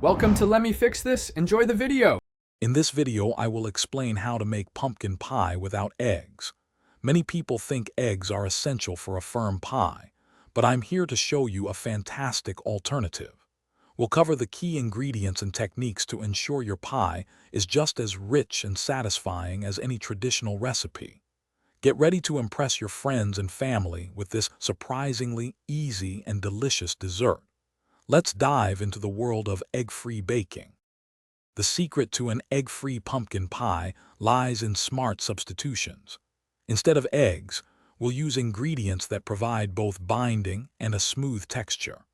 Welcome to Let Me Fix This. Enjoy the video. In this video, I will explain how to make pumpkin pie without eggs. Many people think eggs are essential for a firm pie, but I'm here to show you a fantastic alternative. We'll cover the key ingredients and techniques to ensure your pie is just as rich and satisfying as any traditional recipe. Get ready to impress your friends and family with this surprisingly easy and delicious dessert. Let's dive into the world of egg-free baking. The secret to an egg-free pumpkin pie lies in smart substitutions. Instead of eggs, we'll use ingredients that provide both binding and a smooth texture.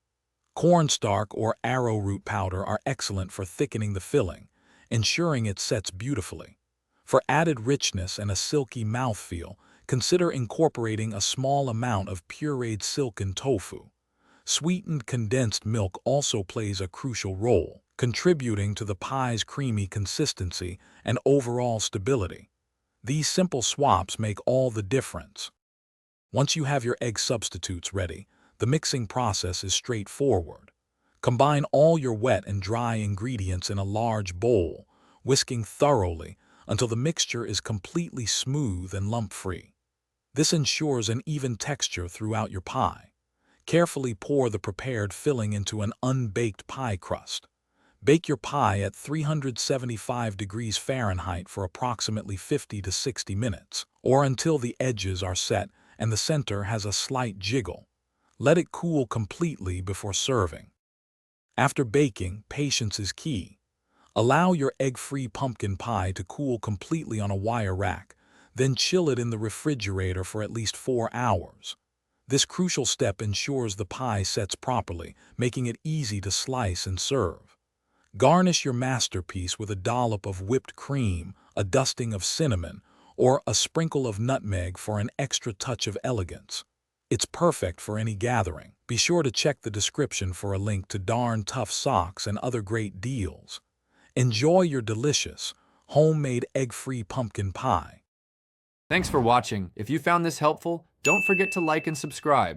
Cornstarch or arrowroot powder are excellent for thickening the filling, ensuring it sets beautifully. For added richness and a silky mouthfeel, consider incorporating a small amount of pureed silken tofu. Sweetened condensed milk also plays a crucial role, contributing to the pie's creamy consistency and overall stability. These simple swaps make all the difference. Once you have your egg substitutes ready, the mixing process is straightforward. Combine all your wet and dry ingredients in a large bowl, whisking thoroughly until the mixture is completely smooth and lump-free. This ensures an even texture throughout your pie. Carefully pour the prepared filling into an unbaked pie crust. Bake your pie at 375 degrees Fahrenheit for approximately 50 to 60 minutes, or until the edges are set and the center has a slight jiggle. Let it cool completely before serving. After baking, patience is key. Allow your egg-free pumpkin pie to cool completely on a wire rack, then chill it in the refrigerator for at least 4 hours. This crucial step ensures the pie sets properly, making it easy to slice and serve. Garnish your masterpiece with a dollop of whipped cream, a dusting of cinnamon, or a sprinkle of nutmeg for an extra touch of elegance. It's perfect for any gathering. Be sure to check the description for a link to Darn Tough socks and other great deals. Enjoy your delicious, homemade egg-free pumpkin pie. Thanks for watching. If you found this helpful, don't forget to like and subscribe.